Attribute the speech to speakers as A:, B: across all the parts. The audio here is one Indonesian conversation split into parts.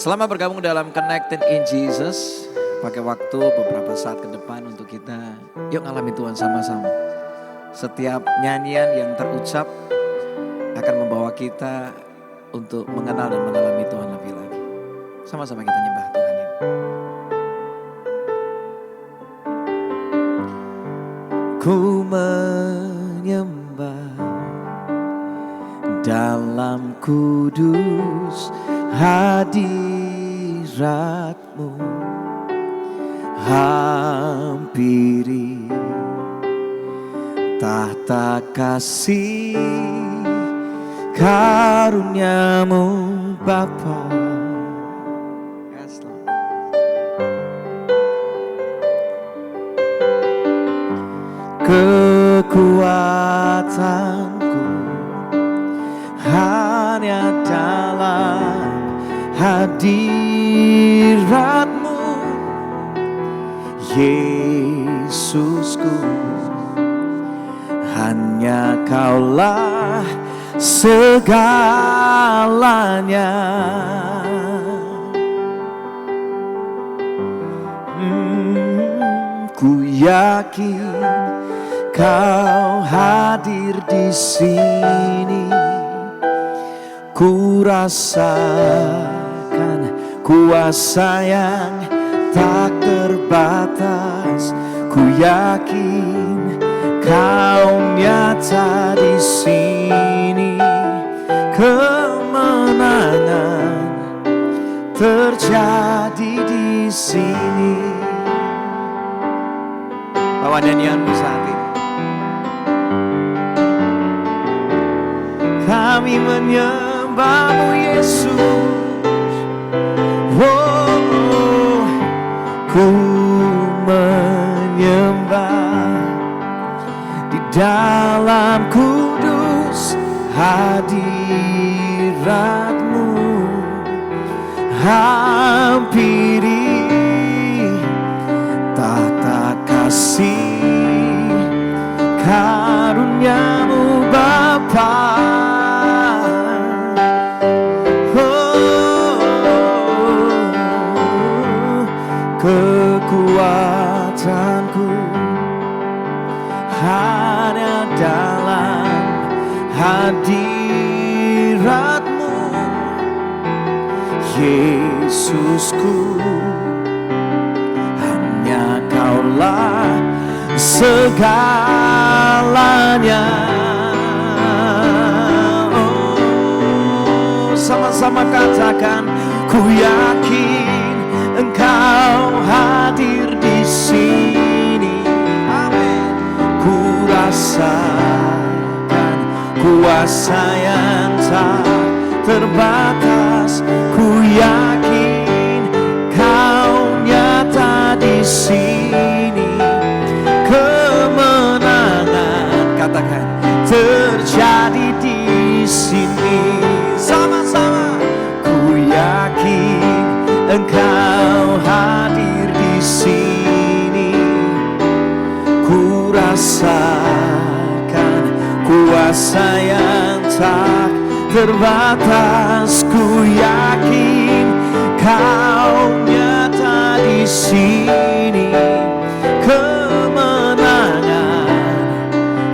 A: Selamat bergabung dalam Connected in Jesus. Pakai waktu beberapa saat ke depan untuk kita yuk ngalami Tuhan sama-sama. Setiap nyanyian yang terucap akan membawa kita untuk mengenal dan mengalami Tuhan lebih lagi. Sama-sama kita nyembah Tuhan ya. Ku menyembah dalam kudus hadirat-Mu, hampiri tahta kasih karunia-Mu Bapa. Kekuatanku hanya dalam hadirat-Mu, Yesusku. Hanya Kaulah segalanya. Ku yakin Kau hadir di sini. Ku rasakan kuasa yang tak terbatas. Ku yakin Kau nyata di sini. Kemenangan terjadi di sini. Bawa nyanyianmu saat ini. Kami menyembah-Mu Yesus. Oh, ku menyembah di dalam kudus hadirat-Mu, hampiri tahta kasih karunia-Mu Bapa. Kekuatanku hanya dalam hadirat-Mu, Yesusku. Hanya Kaulah segalanya. Oh, sama-sama katakan, ku yakin Engkau hadir di sini. Amin. Ku rasakan kuasa yang tak terbatas. Ku yakin Kau nyata di sini. Kemenangan, katakan, terjadi di sini. Sama-sama, ku yakin Engkau hadir di sini. Ku rasakan kuasa yang tak terbatas. Ku yakin Kau nyata di sini. Kemenangan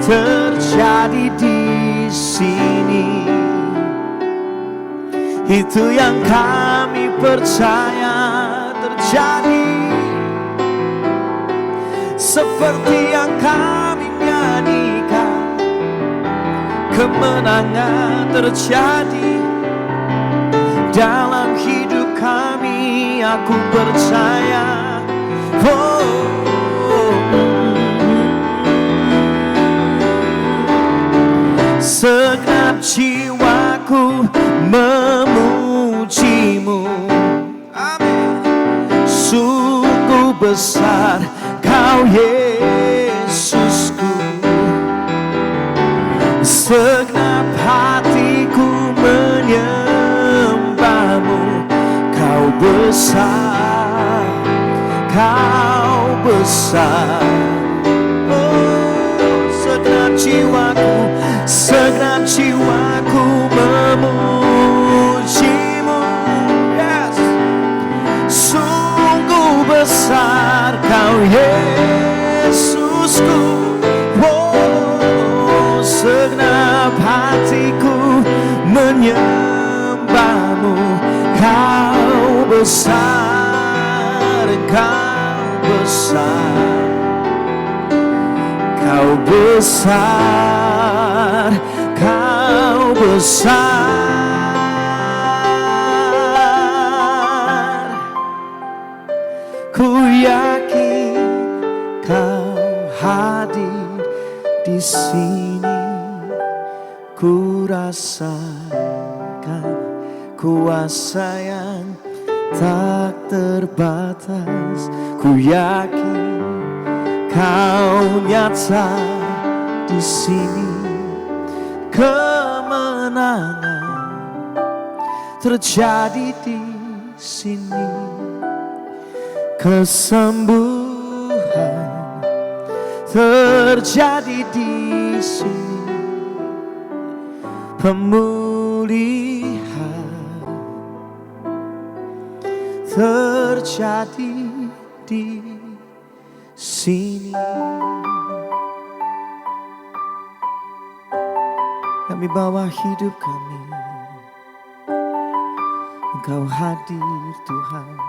A: terjadi di sini. Itu yang kami percaya terjadi. Seperti yang kami nyanyikan, kemenangan terjadi dalam hidup kami. Aku percaya. Oh, segenap jiwaku memuji-Mu. Amin. Sungguh besar Kau Yesusku. Segenap hatiku menyembah-Mu. Kau besar, Kau besar. Oh, segenap jiwaku, segenap jiwaku memuji-Mu. Yes. menyembahmu. Kau besar, Kau besar, Kau besar, Kau besar. Ku yakin Kau hadir di sini. Ku rasakan kuasa yang tak terbatas. Ku yakin Kau nyata di sini. Kemenangan terjadi di sini. Kesembuhan terjadi di sini. Pemulihan terjadi di sini. Kami bawa hidup kami, Engkau hadir Tuhan.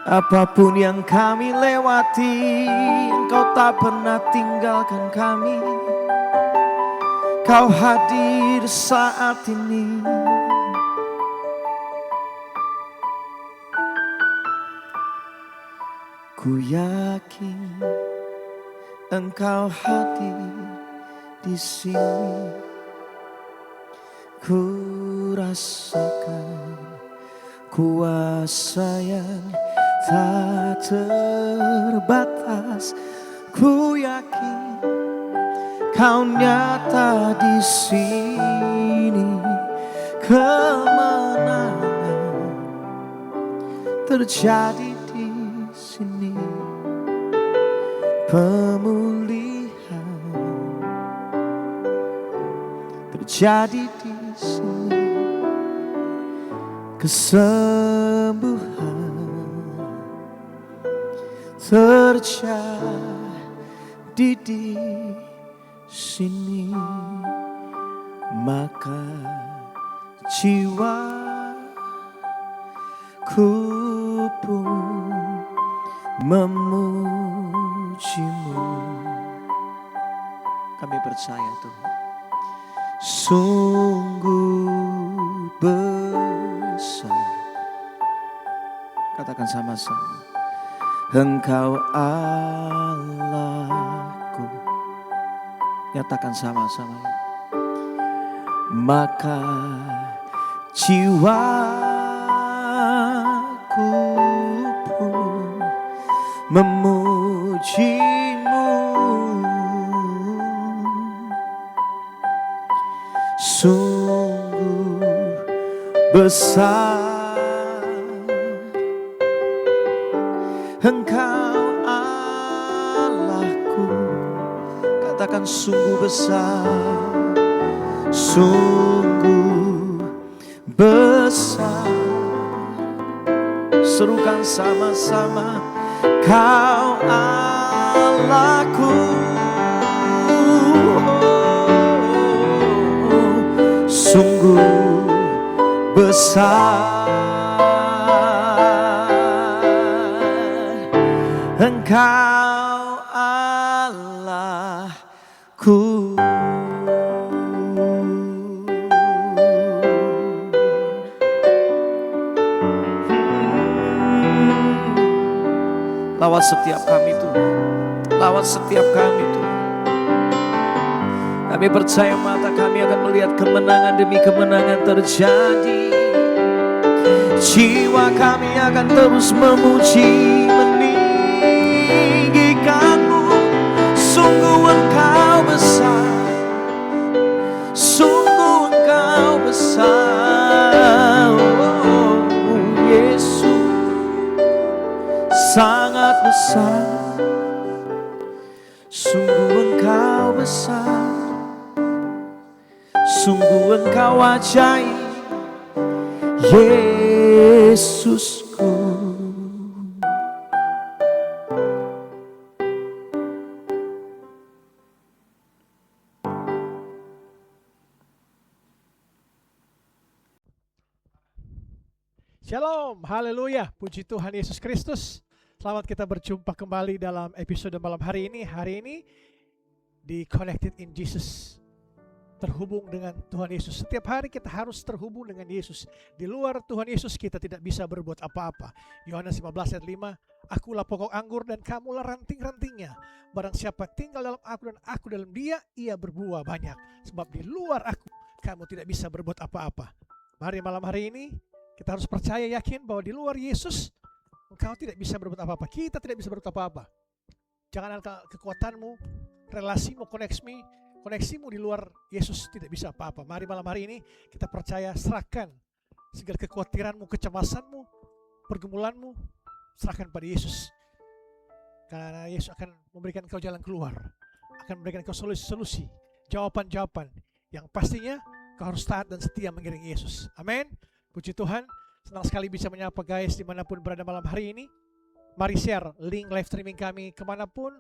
A: Apapun yang kami lewati, Engkau tak pernah tinggalkan kami. Kau hadir saat ini. Ku yakin Engkau hadir di sini. Ku rasakan kuasa yang tak terbatas. Ku yakin Kau nyata di sini. Kemenangan terjadi di sini. Pemulihan terjadi di sini. Kesembuhan terjadi di sini. Maka jiwaku pun memujimu. Kami percaya Tuhan, sungguh besar. Katakan sama-sama, Engkau Allahku. Nyatakan sama-sama. Maka jiwaku pun memujimu. Sungguh besar Engkau Allahku. Katakan sungguh besar, sungguh besar. Serukan sama-sama, Kau Allahku. Sungguh besar Engkau Allahku. Lawat setiap kami Tuhan, lawat setiap kami Tuhan. Kami percaya mata kami akan melihat kemenangan demi kemenangan terjadi. Jiwa kami akan terus memuji, meninggikanmu. Sungguh Engkau besar, sungguh Engkau besar. Oh, Yesus sangat besar. Sungguh Engkau besar, sungguh Engkau ajaib, Yesusku.
B: Shalom, haleluya, puji Tuhan Yesus Kristus. Selamat kita berjumpa kembali dalam episode malam hari ini. Hari ini di Connected in Jesus, terhubung dengan Tuhan Yesus. Setiap hari kita harus terhubung dengan Yesus. Di luar Tuhan Yesus kita tidak bisa berbuat apa-apa. Yohanes 15 ayat 5, Akulah pokok anggur dan kamulah ranting-rantingnya. Barang siapa tinggal dalam aku dan aku dalam dia, ia berbuah banyak. Sebab di luar aku, kamu tidak bisa berbuat apa-apa. Mari malam hari ini kita harus percaya, yakin bahwa di luar Yesus engkau tidak bisa berbuat apa-apa. Kita tidak bisa berbuat apa-apa. Jangan kekuatanmu, relasimu, koneksimu di luar Yesus tidak bisa apa-apa. Mari malam hari ini kita percaya, serahkan segala kekhawatiranmu, kecemasanmu, pergumulanmu, serahkan pada Yesus. Karena Yesus akan memberikan kau jalan keluar, akan memberikan kau solusi, jawaban-jawaban yang pastinya kau harus taat dan setia mengiringi Yesus. Amin. Puji Tuhan, senang sekali bisa menyapa guys dimanapun berada malam hari ini. Mari share link live streaming kami kemanapun,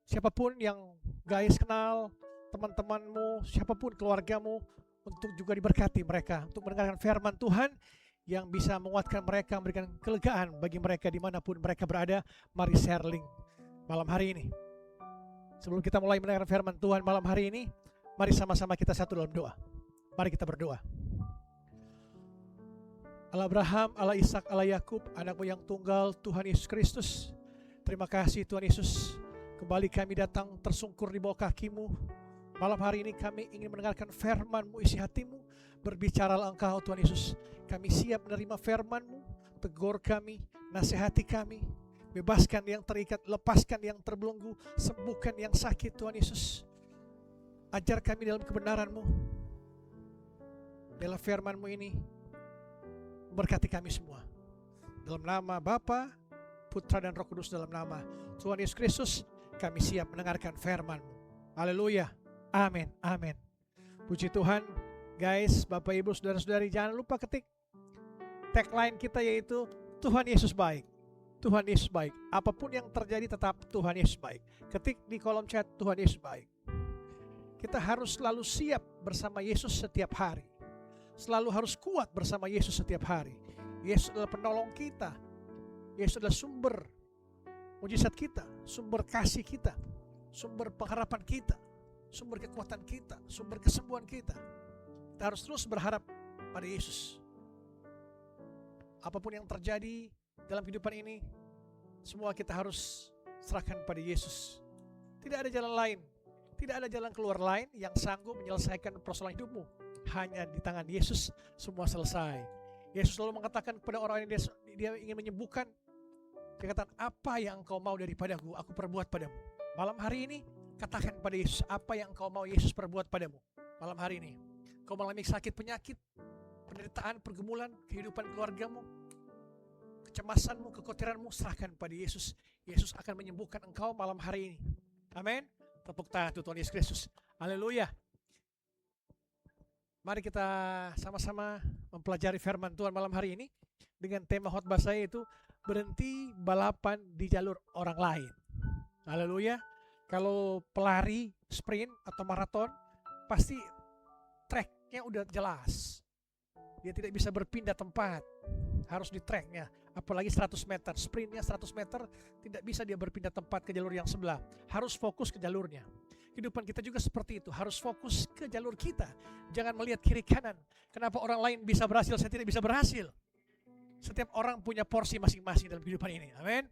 B: siapapun yang guys kenal, teman-temanmu, siapapun keluargamu, untuk juga diberkati mereka, untuk mendengarkan firman Tuhan yang bisa menguatkan mereka, memberikan kelegaan bagi mereka dimanapun mereka berada. Mari share link malam hari ini. Sebelum kita mulai mendengarkan firman Tuhan malam hari ini, mari sama-sama kita satu dalam doa. Mari kita berdoa. Allah Abraham, Allah Ishak, Allah Yakub, anakmu yang tunggal, Tuhan Yesus Kristus. Terima kasih Tuhan Yesus. Kembali kami datang tersungkur di bawah kaki-Mu. Malam hari ini kami ingin mendengarkan firman-Mu, isi hati-Mu. Berbicaralah Engkau Tuhan Yesus. Kami siap menerima firman-Mu. Tegur kami, nasihati kami. Bebaskan yang terikat, lepaskan yang terbelenggu, sembuhkan yang sakit Tuhan Yesus. Ajar kami dalam kebenaran-Mu. Dalam firman-Mu ini, berkati kami semua. Dalam nama Bapa, Putra dan Roh Kudus, dalam nama Tuhan Yesus Kristus, kami siap mendengarkan firman-Mu. Haleluya. Amin. Amin. Puji Tuhan. Guys, Bapak Ibu, Saudara-saudari, jangan lupa ketik tagline kita, yaitu Tuhan Yesus baik. Tuhan Yesus baik. Apapun yang terjadi tetap Tuhan Yesus baik. Ketik di kolom chat Tuhan Yesus baik. Kita harus selalu siap bersama Yesus setiap hari. Selalu harus kuat bersama Yesus setiap hari. Yesus adalah penolong kita. Yesus adalah sumber mujizat kita, sumber kasih kita, sumber pengharapan kita, sumber kekuatan kita, sumber kesembuhan kita. Kita harus terus berharap pada Yesus. Apapun yang terjadi dalam kehidupan ini, semua kita harus serahkan pada Yesus. Tidak ada jalan lain, tidak ada jalan keluar lain yang sanggup menyelesaikan persoalan hidupmu. Hanya di tangan Yesus semua selesai. Yesus selalu mengatakan kepada orang yang dia ingin menyembuhkan, dia katakan, apa yang engkau mau daripadaku, aku perbuat padamu. Malam hari ini katakan pada Yesus, apa yang engkau mau Yesus perbuat padamu. Malam hari ini kau mengalami sakit, penyakit, penderitaan, pergumulan, kehidupan keluargamu, kecemasanmu, kekhawatiranmu, serahkan pada Yesus. Yesus akan menyembuhkan engkau malam hari ini. Amin. Tepuk tangan Tuhan Yesus Kristus. Haleluya. Mari kita sama-sama mempelajari firman Tuhan malam hari ini dengan tema khotbah saya, itu berhenti balapan di jalur orang lain. Haleluya. Kalau pelari sprint atau maraton, pasti tracknya udah jelas. Dia tidak bisa berpindah tempat, harus di tracknya. Apalagi 100 meter, sprintnya 100 meter, tidak bisa dia berpindah tempat ke jalur yang sebelah. Harus fokus ke jalurnya. Kehidupan kita juga seperti itu, harus fokus ke jalur kita. Jangan melihat kiri kanan. Kenapa orang lain bisa berhasil, saya tidak bisa berhasil? Setiap orang punya porsi masing-masing dalam kehidupan ini. Amin.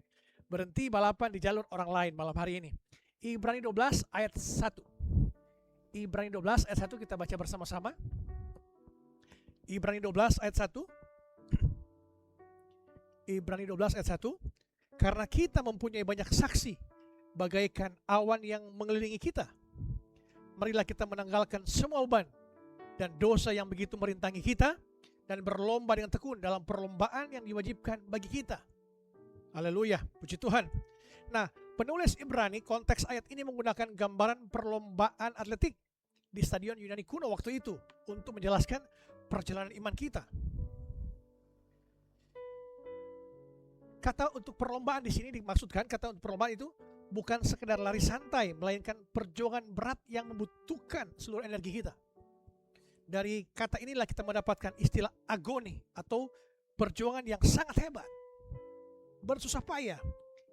B: Berhenti balapan di jalur orang lain malam hari ini. Ibrani 12 ayat 1. Ibrani 12 ayat 1 kita baca bersama-sama. Ibrani 12 ayat 1. Ibrani 12 ayat 1. Karena kita mempunyai banyak saksi bagaikan awan yang mengelilingi kita, marilah kita menanggalkan semua beban dan dosa yang begitu merintangi kita, dan berlomba dengan tekun dalam perlombaan yang diwajibkan bagi kita. Haleluya, puji Tuhan. Nah, penulis Ibrani konteks ayat ini menggunakan gambaran perlombaan atletik di stadion Yunani kuno waktu itu untuk menjelaskan perjalanan iman kita. Kata untuk perlombaan di sini dimaksudkan, kata untuk perlombaan itu bukan sekedar lari santai, melainkan perjuangan berat yang membutuhkan seluruh energi kita. Dari kata inilah kita mendapatkan istilah agoni atau perjuangan yang sangat hebat. Bersusah payah.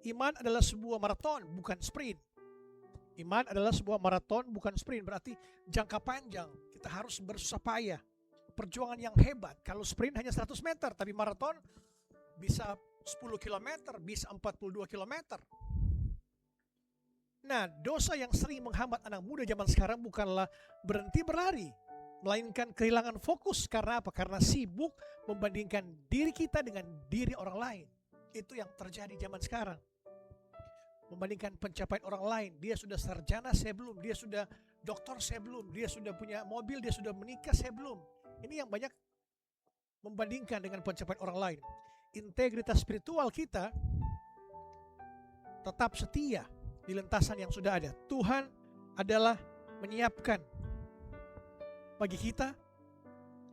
B: Iman adalah sebuah maraton, bukan sprint. Iman adalah sebuah maraton, bukan sprint. Berarti jangka panjang. Kita harus bersusah payah. Perjuangan yang hebat. Kalau sprint hanya 100 meter, tapi maraton bisa 10 km, bisa 42 km. Nah, dosa yang sering menghambat anak muda zaman sekarang bukanlah berhenti berlari, melainkan kehilangan fokus. Karena apa? Karena sibuk membandingkan diri kita dengan diri orang lain. Itu yang terjadi zaman sekarang. Membandingkan pencapaian orang lain. Dia sudah sarjana, saya belum. Dia sudah doktor, saya belum. Dia sudah punya mobil, dia sudah menikah, saya belum. Ini yang banyak membandingkan dengan pencapaian orang lain. Integritas spiritual kita tetap setia di lintasan yang sudah ada. Tuhan adalah menyiapkan bagi kita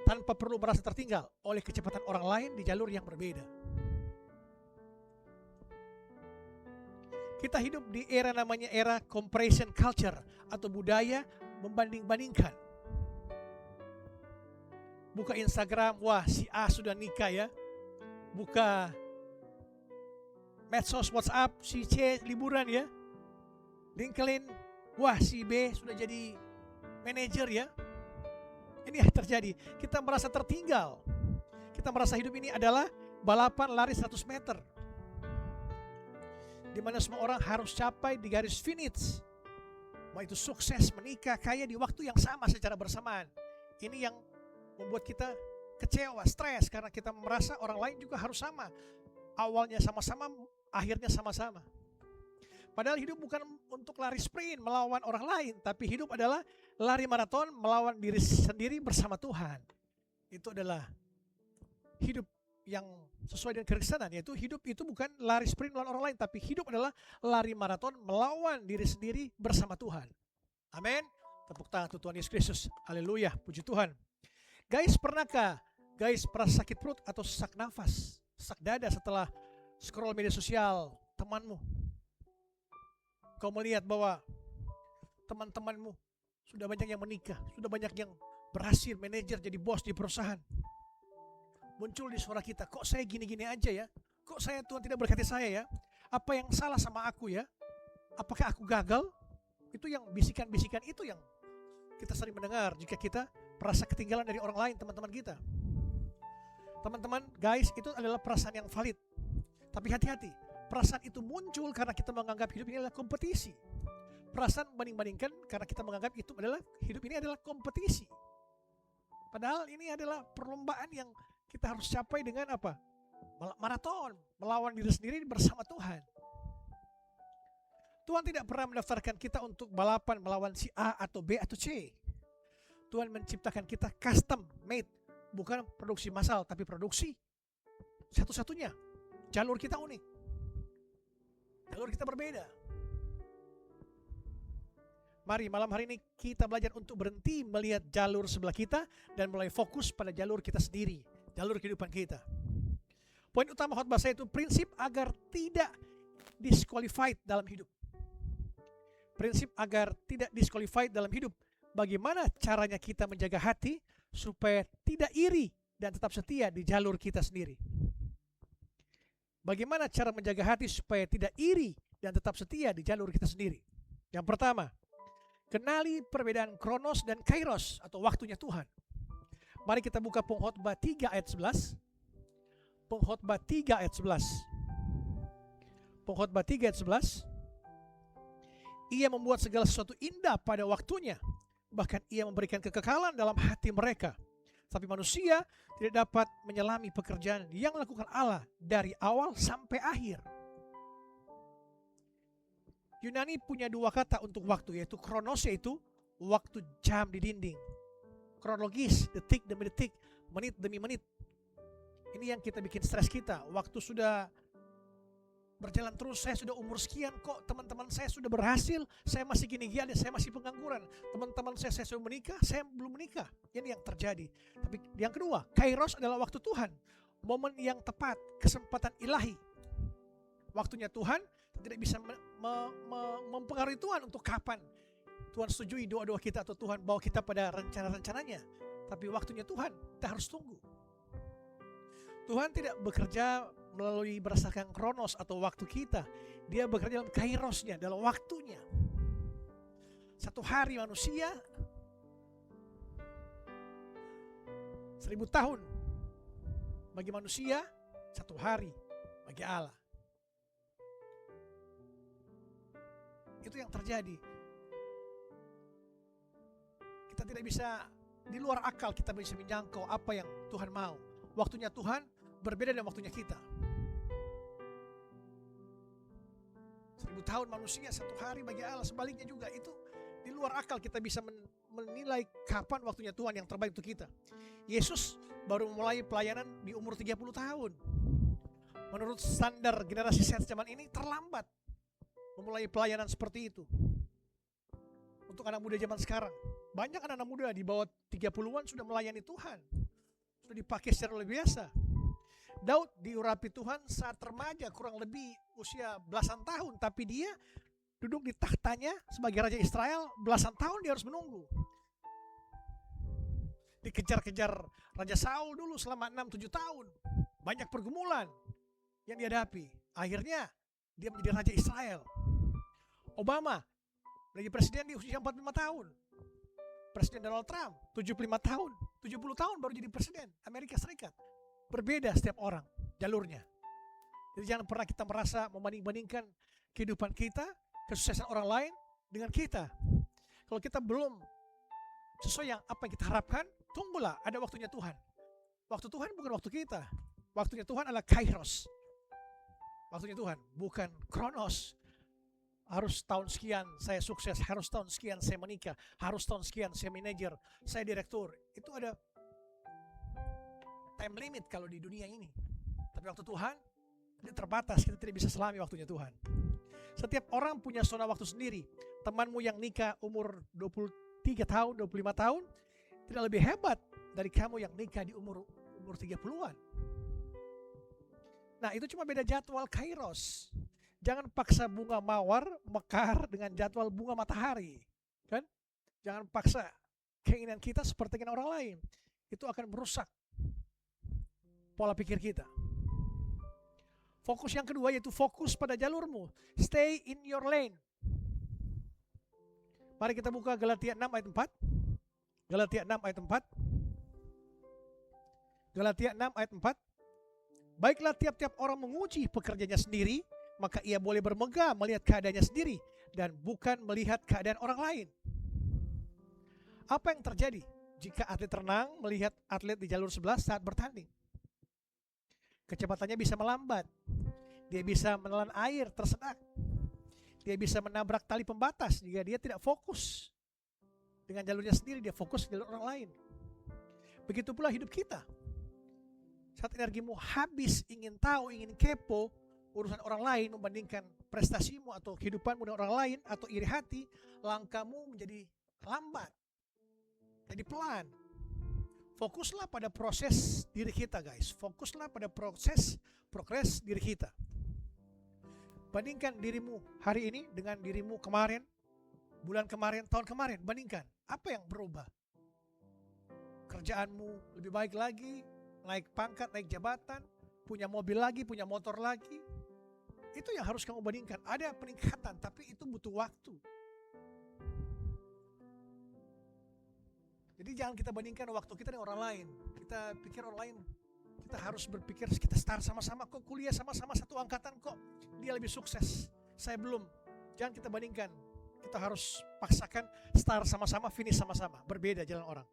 B: tanpa perlu merasa tertinggal oleh kecepatan orang lain di jalur yang berbeda. Kita hidup di era namanya era comparison culture atau budaya membanding-bandingkan. Buka Instagram, wah si A sudah nikah ya. Buka medsos WhatsApp, si C liburan ya. LinkedIn, wah si B sudah jadi manajer ya. Ini yang terjadi. Kita merasa tertinggal. Kita merasa hidup ini adalah balapan lari 100 meter. Di mana semua orang harus capai di garis finish. Mau itu sukses, menikah, kaya di waktu yang sama secara bersamaan. Ini yang membuat kita kecewa, stres karena kita merasa orang lain juga harus sama. Awalnya sama-sama, akhirnya sama-sama. Padahal hidup bukan untuk lari sprint melawan orang lain, tapi hidup adalah lari maraton melawan diri sendiri bersama Tuhan. Itu adalah hidup yang sesuai dengan kekristenan, yaitu hidup itu bukan lari sprint melawan orang lain, tapi hidup adalah lari maraton melawan diri sendiri bersama Tuhan. Amin. Tepuk tangan untuk Tuhan Yesus Kristus. Haleluya, puji Tuhan. Guys, pernahkah guys merasa sakit perut atau sesak nafas, sesak dada setelah scroll media sosial temanmu? Kau melihat bahwa teman-temanmu sudah banyak yang menikah, sudah banyak yang berhasil manajer jadi bos di perusahaan. Muncul di suara kita, kok saya gini-gini aja ya? Kok saya Tuhan tidak berkati saya ya? Apa yang salah sama aku ya? Apakah aku gagal? Itu yang bisikan-bisikan itu yang kita sering mendengar jika kita merasa ketinggalan dari orang lain, teman-teman kita. Teman-teman, guys, itu adalah perasaan yang valid. Tapi hati-hati, perasaan itu muncul karena kita menganggap hidup ini adalah kompetisi. Perasaan banding-bandingkan karena kita menganggap itu adalah hidup ini adalah kompetisi. Padahal ini adalah perlombaan yang kita harus capai dengan apa? Maraton, melawan diri sendiri bersama Tuhan. Tuhan tidak pernah mendaftarkan kita untuk balapan melawan si A atau B atau C. Tuhan menciptakan kita custom made, bukan produksi massal, tapi produksi satu-satunya. Jalur kita unik. Jalur kita berbeda. Mari malam hari ini kita belajar untuk berhenti melihat jalur sebelah kita dan mulai fokus pada jalur kita sendiri, jalur kehidupan kita. Poin utama khotbah saya itu prinsip agar tidak disqualified dalam hidup. Prinsip agar tidak disqualified dalam hidup. Bagaimana caranya kita menjaga hati supaya tidak iri dan tetap setia di jalur kita sendiri? Bagaimana cara menjaga hati supaya tidak iri dan tetap setia di jalur kita sendiri? Yang pertama, kenali perbedaan kronos dan kairos atau waktunya Tuhan. Mari kita buka Pengkhotbah 3 ayat 11. Pengkhotbah 3 ayat 11. Pengkhotbah 3 ayat 11. Ia membuat segala sesuatu indah pada waktunya. Bahkan ia memberikan kekekalan dalam hati mereka. Tapi manusia tidak dapat menyelami pekerjaan yang dilakukan Allah dari awal sampai akhir. Yunani punya dua kata untuk waktu, yaitu kronos, yaitu waktu jam di dinding. Kronologis, detik demi detik, menit demi menit. Ini yang kita bikin stres kita. Waktu sudah berjalan terus, saya sudah umur sekian, kok teman-teman saya sudah berhasil, saya masih gini-gini, saya masih pengangguran. Teman-teman saya sudah menikah, saya belum menikah. Ini yang terjadi. Tapi yang kedua, kairos adalah waktu Tuhan. Momen yang tepat, kesempatan ilahi. Waktunya Tuhan tidak bisa mempengaruhi Tuhan untuk kapan Tuhan setujui doa-doa kita atau Tuhan bawa kita pada rencana-rencananya. Tapi waktunya Tuhan, kita harus tunggu. Tuhan tidak bekerja melalui berdasarkan kronos atau waktu kita. Dia bekerja dalam kairosnya, dalam waktunya. Satu hari manusia 1000 tahun bagi manusia, satu hari bagi Allah. Itu yang terjadi. Kita tidak bisa, di luar akal kita bisa menjangkau apa yang Tuhan mau. Waktunya Tuhan berbeda dengan waktunya kita. 1000 tahun manusia, satu hari bagi Allah. Sebaliknya juga, itu di luar akal kita bisa menilai kapan waktunya Tuhan yang terbaik untuk kita. Yesus baru mulai pelayanan di umur 30 tahun. Menurut standar generasi Z zaman ini terlambat memulai pelayanan seperti itu. Untuk anak muda zaman sekarang, banyak anak-anak muda di bawah 30-an sudah melayani Tuhan. Sudah dipakai secara luar biasa. Daud diurapi Tuhan saat remaja, kurang lebih usia belasan tahun, tapi dia duduk di tahtanya sebagai raja Israel belasan tahun dia harus menunggu. Dikejar-kejar Raja Saul dulu selama 6-7 tahun. Banyak pergumulan yang dihadapi. Akhirnya dia menjadi raja Israel. Obama menjadi presiden di usia 45 tahun. Presiden Donald Trump 75 tahun, 70 tahun baru jadi presiden Amerika Serikat. Berbeda setiap orang jalurnya. Jadi jangan pernah kita merasa membanding-bandingkan kehidupan kita, kesuksesan orang lain dengan kita. Kalau kita belum sesuai yang apa yang kita harapkan, tunggulah, ada waktunya Tuhan. Waktu Tuhan bukan waktu kita. Waktunya Tuhan adalah kairos. Waktunya Tuhan bukan kronos. Harus tahun sekian saya sukses, harus tahun sekian saya menikah, harus tahun sekian saya manajer, saya direktur. Itu ada time limit kalau di dunia ini. Tapi waktu Tuhan dia terbatas, kita tidak bisa selami waktunya Tuhan. Setiap orang punya zona waktu sendiri. Temanmu yang nikah umur 23 tahun, 25 tahun tidak lebih hebat dari kamu yang nikah di umur 30-an. Nah, itu cuma beda jadwal kairos. Jangan paksa bunga mawar mekar dengan jadwal bunga matahari, kan? Jangan paksa keinginan kita seperti keinginan orang lain. Itu akan merusak pola pikir kita. Fokus yang kedua yaitu fokus pada jalurmu. Stay in your lane. Mari kita buka Galatia 6 ayat 4. Galatia 6 ayat 4. Galatia 6 ayat 4. Baiklah, tiap-tiap orang menguji pekerjaannya sendiri, maka ia boleh bermegah melihat keadaannya sendiri dan bukan melihat keadaan orang lain. Apa yang terjadi jika atlet renang melihat atlet di jalur sebelah saat bertanding? Kecepatannya bisa melambat. Dia bisa menelan air tersedak. Dia bisa menabrak tali pembatas jika dia tidak fokus dengan jalurnya sendiri, dia fokus di jalur orang lain. Begitu pula hidup kita. Saat energimu habis ingin tahu, ingin kepo urusan orang lain membandingkan prestasimu atau kehidupanmu dengan orang lain atau iri hati, langkahmu menjadi lambat, jadi pelan. Fokuslah pada proses diri kita, guys. Fokuslah pada progres diri kita. Bandingkan dirimu hari ini dengan dirimu kemarin, bulan kemarin, tahun kemarin. Bandingkan, apa yang berubah? Kerjaanmu lebih baik lagi, naik pangkat, naik jabatan, punya mobil lagi, punya motor lagi. Itu yang harus kamu bandingkan. Ada peningkatan, tapi itu butuh waktu. Jadi jangan kita bandingkan waktu kita dengan orang lain. Kita pikir orang lain, kita harus berpikir kita start sama-sama, kok kuliah sama-sama satu angkatan, kok dia lebih sukses, saya belum. Jangan kita bandingkan. Kita harus paksakan start sama-sama, finish sama-sama. Berbeda jalan orang.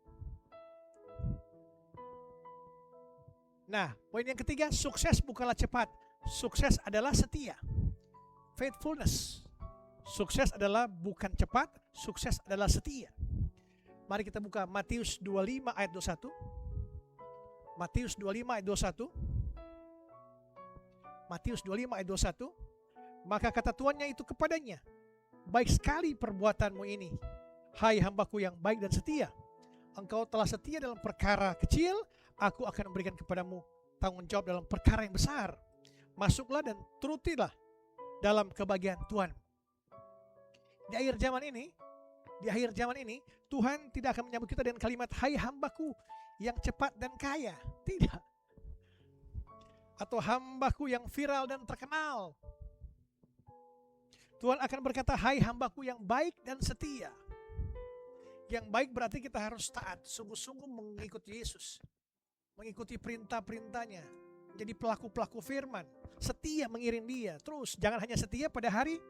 B: Nah, poin yang ketiga, sukses bukanlah cepat. Sukses adalah setia. Faithfulness. Sukses adalah bukan cepat, sukses adalah setia. Mari kita buka Matius 25 ayat 21. Matius 25 ayat 21. Matius 25 ayat 21. Maka kata tuannya itu kepadanya, baik sekali perbuatanmu ini, hai hambaku yang baik dan setia. Engkau telah setia dalam perkara kecil, aku akan memberikan kepadamu tanggung jawab dalam perkara yang besar. Masuklah dan turutilah dalam kebahagiaan Tuhan. Di akhir zaman ini, Tuhan tidak akan menyambut kita dengan kalimat hai hambaku yang cepat dan kaya. Tidak. atau hambaku yang viral dan terkenal. Tuhan akan berkata, hai hambaku yang baik dan setia. Yang baik berarti kita harus taat, sungguh-sungguh mengikuti Yesus, mengikuti perintah-perintahnya, jadi pelaku-pelaku firman, setia mengiring dia. Terus jangan hanya setia pada hari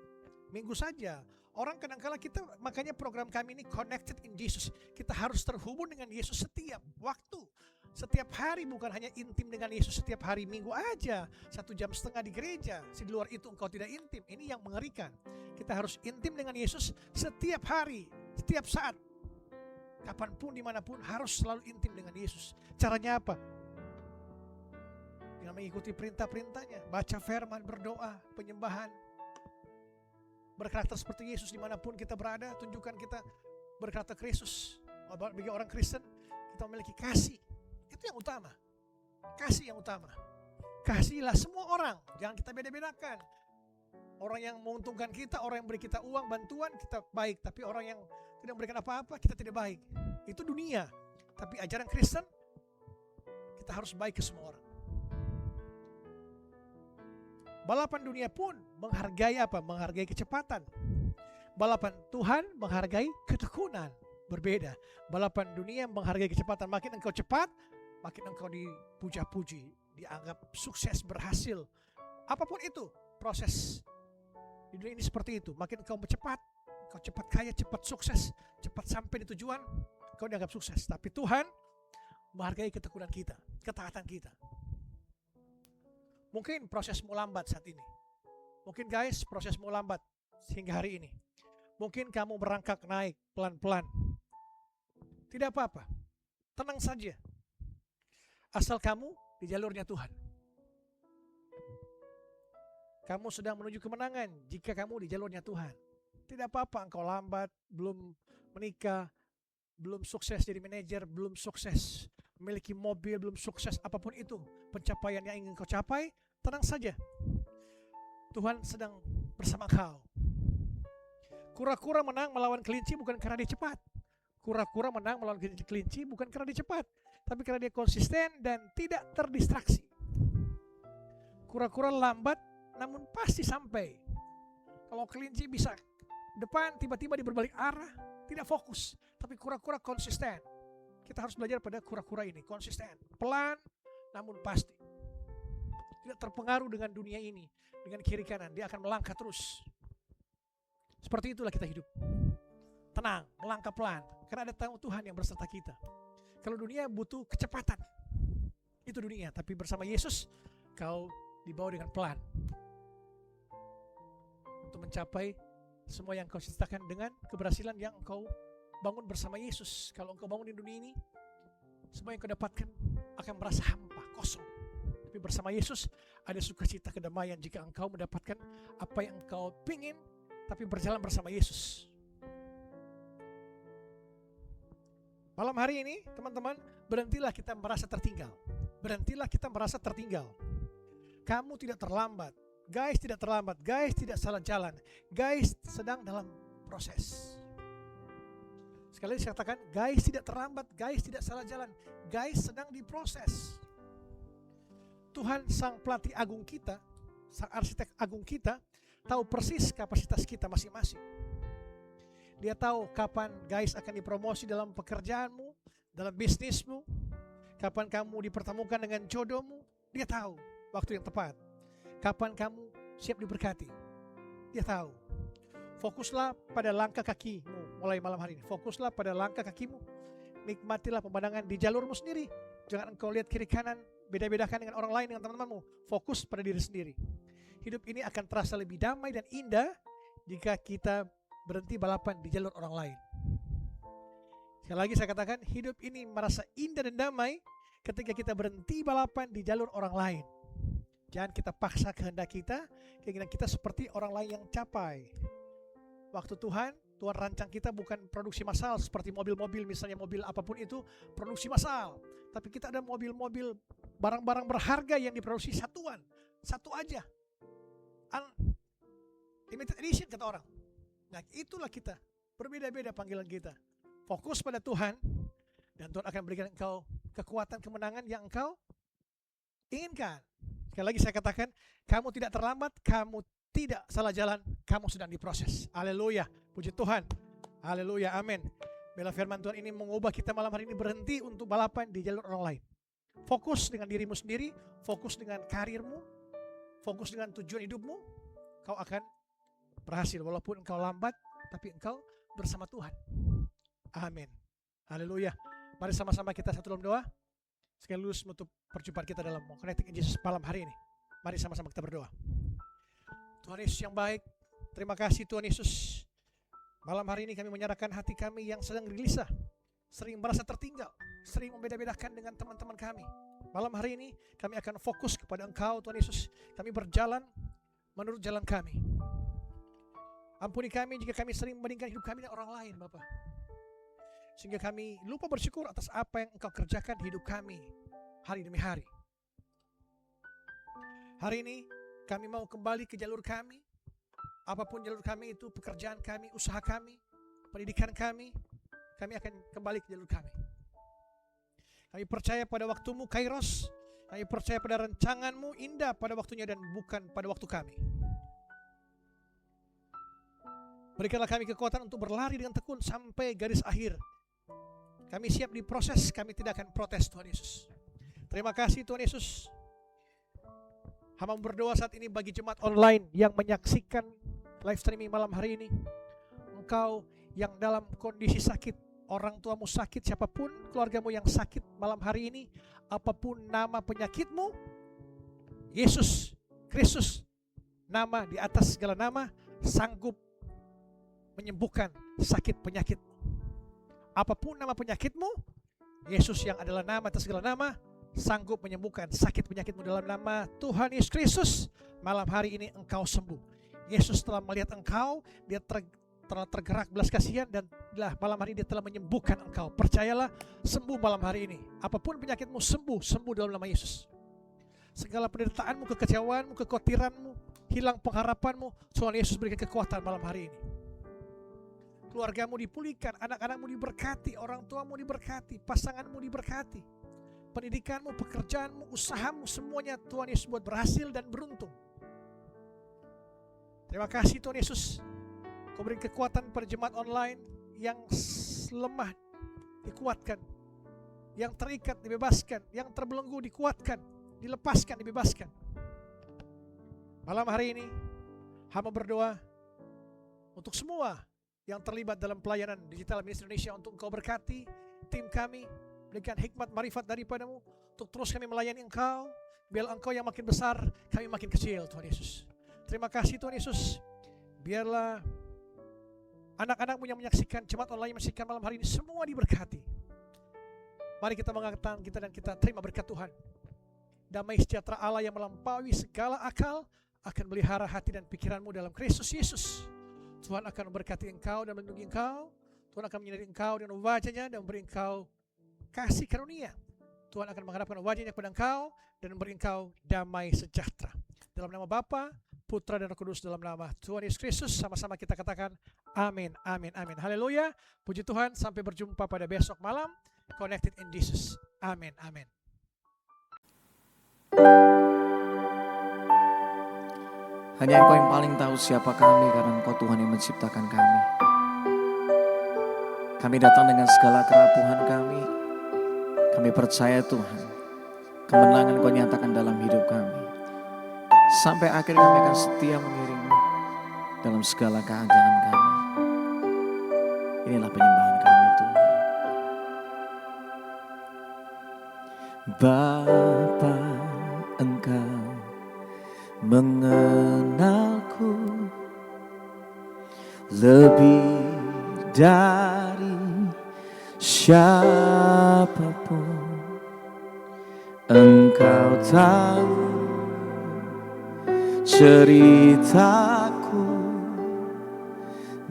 B: Minggu saja. Orang kadang-kala kita, makanya program kami ini Connected in Jesus. Kita harus terhubung dengan Yesus setiap waktu, setiap hari, bukan hanya intim dengan Yesus setiap hari Minggu aja, 1,5 jam di gereja. Di luar itu engkau tidak intim. Ini yang mengerikan. Kita harus intim dengan Yesus setiap hari, setiap saat, kapanpun, dimanapun, harus selalu intim dengan Yesus. Caranya apa? Dengan mengikuti perintah-perintahnya, baca firman, berdoa, penyembahan, berkarakter seperti Yesus dimanapun kita berada. Tunjukkan kita berkarakter Kristus. Bagi orang Kristen, kita memiliki kasih. Itu yang utama. Kasih yang utama. Kasihilah semua orang, jangan kita beda-bedakan. Orang yang menguntungkan kita, orang yang beri kita uang, bantuan, kita baik. Tapi orang yang tidak memberikan apa-apa, kita tidak baik. Itu dunia. Tapi ajaran Kristen, kita harus baik ke semua orang. Balapan dunia pun menghargai apa? Menghargai kecepatan. Balapan Tuhan menghargai ketekunan. Berbeda. Balapan dunia menghargai kecepatan. Makin engkau cepat, makin engkau dipuja-puji, dianggap sukses, berhasil. Apapun itu proses di dunia ini seperti itu. Makin engkau cepat, engkau cepat kaya, cepat sukses, cepat sampai di tujuan, engkau dianggap sukses. Tapi Tuhan menghargai ketekunan kita, ketaatan kita. Mungkin prosesmu lambat saat ini. Mungkin guys, prosesmu lambat hingga hari ini. Mungkin kamu merangkak naik pelan-pelan. Tidak apa-apa. Tenang saja. Asal kamu di jalurnya Tuhan. Kamu sedang menuju kemenangan jika kamu di jalurnya Tuhan. Tidak apa-apa engkau lambat, belum menikah, belum sukses jadi manajer, belum sukses memiliki mobil, belum sukses apapun itu pencapaian yang ingin kau capai, tenang saja. Tuhan sedang bersama kau. Kura-kura menang melawan kelinci bukan karena dia cepat. Kura-kura menang melawan kelinci bukan karena dia cepat, tapi karena dia konsisten dan tidak terdistraksi. Kura-kura lambat namun pasti sampai. Kalau kelinci bisa depan, tiba-tiba dia berbalik arah, tidak fokus. Tapi kura-kura konsisten. Kita harus belajar pada kura-kura ini, konsisten, pelan namun pasti. Tidak terpengaruh dengan dunia ini, dengan kiri kanan, dia akan melangkah terus. Seperti itulah kita hidup. Tenang, melangkah pelan, karena ada Tuhan yang berserta kita. Kalau dunia butuh kecepatan, itu dunia. Tapi bersama Yesus, kau dibawa dengan pelan untuk mencapai semua yang kau ciptakan dengan keberhasilan yang kau bangun bersama Yesus. Kalau engkau bangun di dunia ini, semua yang kau dapatkan akan merasa hampa, kosong. Tapi bersama Yesus ada sukacita, kedamaian jika engkau mendapatkan apa yang engkau pingin, tapi berjalan bersama Yesus. Malam hari ini, teman-teman, berhentilah kita merasa tertinggal. Berhentilah kita merasa tertinggal. Kamu tidak terlambat. Guys tidak terlambat. Guys tidak salah jalan. Guys sedang dalam proses. Sekali lagi saya katakan, guys tidak terlambat. Guys tidak salah jalan. Guys sedang diproses. Tuhan sang pelatih agung kita, sang arsitek agung kita, tahu persis kapasitas kita masing-masing. Dia tahu kapan guys akan dipromosi dalam pekerjaanmu, dalam bisnismu, kapan kamu dipertemukan dengan jodohmu. Dia tahu waktu yang tepat, kapan kamu siap diberkati. Dia tahu. Fokuslah pada langkah kakimu mulai malam hari ini. Fokuslah pada langkah kakimu. Nikmatilah pemandangan di jalurmu sendiri. Jangan engkau lihat kiri kanan, beda-bedakan dengan orang lain, dengan teman-temanmu. Fokus pada diri sendiri. Hidup ini akan terasa lebih damai dan indah jika kita berhenti balapan di jalur orang lain. Sekali lagi saya katakan, hidup ini merasa indah dan damai ketika kita berhenti balapan di jalur orang lain. Jangan kita paksa kehendak kita, keinginan kita seperti orang lain yang capai. Waktu Tuhan rancang kita bukan produksi massal seperti mobil-mobil, misalnya mobil apapun itu produksi massal. Tapi kita ada mobil-mobil, barang-barang berharga yang diproduksi satuan, satu aja. Limited edition kata orang. Nah itulah kita, berbeda-beda panggilan kita. Fokus pada Tuhan, dan Tuhan akan berikan engkau kekuatan kemenangan yang engkau inginkan. Sekali lagi saya katakan, kamu tidak terlambat, kamu tidak salah jalan, kamu sedang diproses. Haleluya, puji Tuhan. Haleluya, amin. Bila firman Tuhan ini mengubah kita malam hari ini berhenti untuk balapan di jalur orang lain. Fokus dengan dirimu sendiri, fokus dengan karirmu, fokus dengan tujuan hidupmu, kau akan berhasil. Walaupun engkau lambat, tapi engkau bersama Tuhan. Amin. Haleluya. Mari sama-sama kita satu dalam doa. Sekaligus menutup perjumpaan kita dalam Connecting in Jesus malam hari ini. Mari sama-sama kita berdoa. Tuhan Yesus yang baik, terima kasih Tuhan Yesus. Malam hari ini kami menyerahkan hati kami yang sedang gelisah, sering merasa tertinggal, sering membeda-bedakan dengan teman-teman kami. Malam hari ini kami akan fokus kepada Engkau Tuhan Yesus. Kami berjalan menurut jalan kami. Ampuni kami jika kami sering membandingkan hidup kami dengan orang lain, Bapa. Sehingga kami lupa bersyukur atas apa yang Engkau kerjakan di hidup kami hari demi hari. Hari ini kami mau kembali ke jalur kami. Apapun jalur kami itu, pekerjaan kami, usaha kami, pendidikan kami akan kembali ke jalur kami. Kami percaya pada waktumu Kairos, kami percaya pada rancanganmu indah pada waktunya dan bukan pada waktu kami. Berikanlah kami kekuatan untuk berlari dengan tekun sampai garis akhir. Kami siap diproses, kami tidak akan protes Tuhan Yesus. Terima kasih Tuhan Yesus. Hamba berdoa saat ini bagi jemaat online yang menyaksikan live streaming malam hari ini. Engkau yang dalam kondisi sakit, orang tuamu sakit, siapapun keluargamu yang sakit malam hari ini, apapun nama penyakitmu, Yesus Kristus, nama di atas segala nama, sanggup menyembuhkan sakit penyakitmu. Apapun nama penyakitmu, Yesus yang adalah nama atas segala nama, sanggup menyembuhkan sakit penyakitmu dalam nama Tuhan Yesus Kristus. Malam hari ini engkau sembuh. Yesus telah melihat engkau, dia telah tergerak belas kasihan dan malam hari ini dia telah menyembuhkan engkau. Percayalah, sembuh malam hari ini. Apapun penyakitmu, sembuh dalam nama Yesus. Segala penderitaanmu, kekecewaanmu, kekhawatiranmu, hilang pengharapanmu, Tuhan Yesus berikan kekuatan malam hari ini. Keluargamu dipulihkan, anak-anakmu diberkati, orang tuamu diberkati, pasanganmu diberkati. Pendidikanmu, pekerjaanmu, usahamu, semuanya Tuhan Yesus buat berhasil dan beruntung. Terima kasih Tuhan Yesus. Kau beri kekuatan pada jemaat online yang lemah dikuatkan, yang terikat dibebaskan, yang terbelenggu dikuatkan, dilepaskan, dibebaskan. Malam hari ini hamba berdoa untuk semua yang terlibat dalam pelayanan digital ministry Indonesia, untuk Engkau berkati tim kami, berikan hikmat marifat daripadamu untuk terus kami melayani Engkau. Biarlah Engkau yang makin besar, kami makin kecil Tuhan Yesus. Terima kasih Tuhan Yesus. Biarlah anak-anakmu yang menyaksikan, jemaat online yang menyaksikan malam hari ini, semua diberkati. Mari kita mengangkat tangan kita dan kita terima berkat Tuhan. Damai sejahtera Allah yang melampaui segala akal akan melihara hati dan pikiranmu dalam Kristus Yesus. Tuhan akan memberkati engkau dan melindungi engkau. Tuhan akan menyinari engkau dengan wajah-Nya dan memberi engkau kasih karunia. Tuhan akan menghadapkan wajah-Nya kepada engkau dan memberi engkau damai sejahtera. Dalam nama Bapa, Putra dan Roh Kudus, dalam nama Tuhan Yesus Kristus, sama-sama kita katakan amin, amin, amin. Haleluya, puji Tuhan, sampai berjumpa pada besok malam, Connected in Jesus. Amin, amin.
A: Hanya Engkau yang paling tahu siapa kami, karena Engkau Tuhan yang menciptakan kami. Kami datang dengan segala kerapuhan kami. Kami percaya Tuhan, kemenangan Kau nyatakan dalam hidup kami. Sampai akhir kami akan setia mengiringmu dalam segala keadaan kami. Inilah penyembahan kami Tuhan. Bapa, Engkau mengenalku lebih dari siapapun. Engkau tahu ceritaku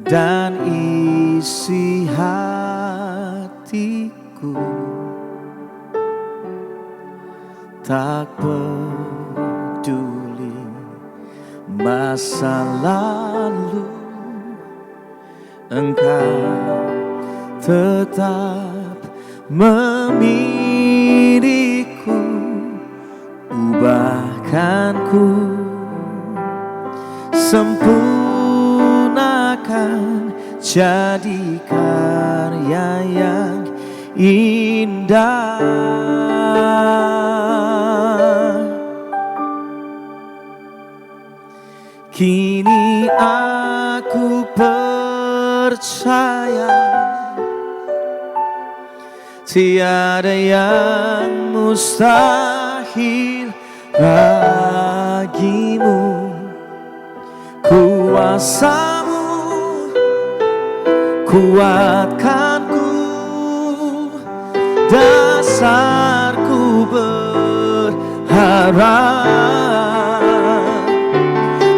A: dan isi hatiku. Tak peduli masa lalu, Engkau tetap memilihku. Ubahkan hidupku, sempurnakan jadi karya yang indah. Kini aku percaya tiada yang mustahil bagimu. Kuasamu kuatkanku, dasarku berharap.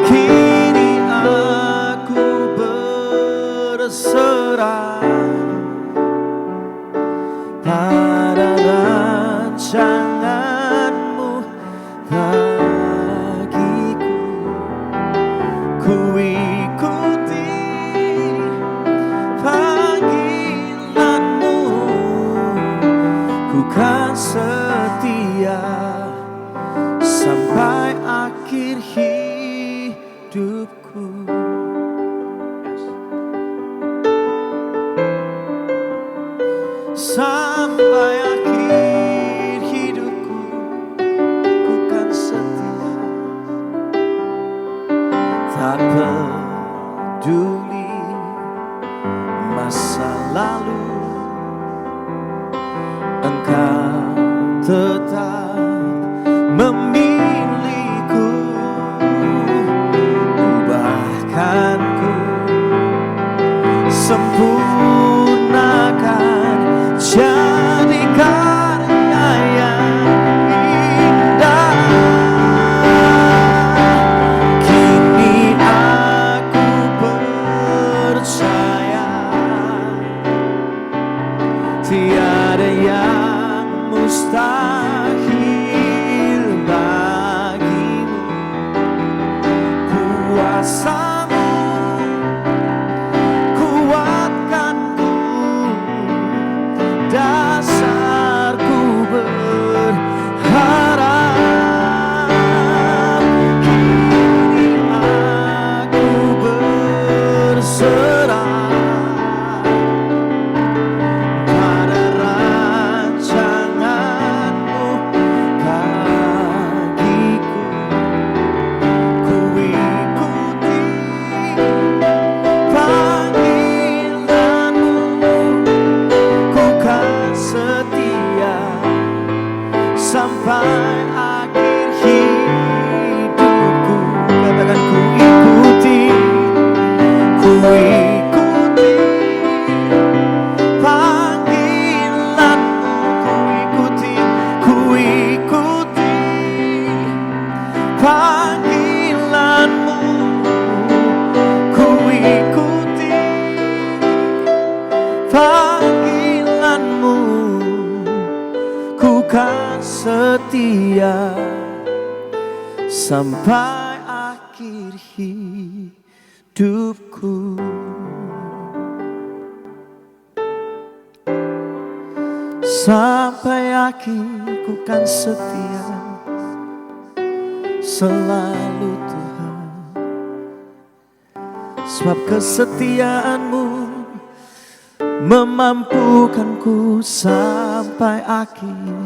A: Kini aku berserah pada rancanganmu bagiku. Ku ikuti panggilanmu, ku kan setia sampai akhir hidupku. Sampai akhir hidupku, ku kan setia. Tak peduli masa lalu, Engkau tetap memilihku. Ubahkanku, sempurnakan jadi karya yang indah. Kini aku percaya tiada yang mustahil bagimu. Kuasamu kuatkanku, dasarku berharap. Kini aku berserah pada rancanganmu bagiku. Ku ikuti panggilanmu, ku kan setia sampai akhir hidupku. Katakan ku ikuti panggilanmu, ku ikuti panggilanmu, ku ikuti panggilanmu, ku kan setia sampai akhir hidupku. Sampai akhir ku kan setia selalu Tuhan, sebab kesetiaanmu memampukanku sampai akhir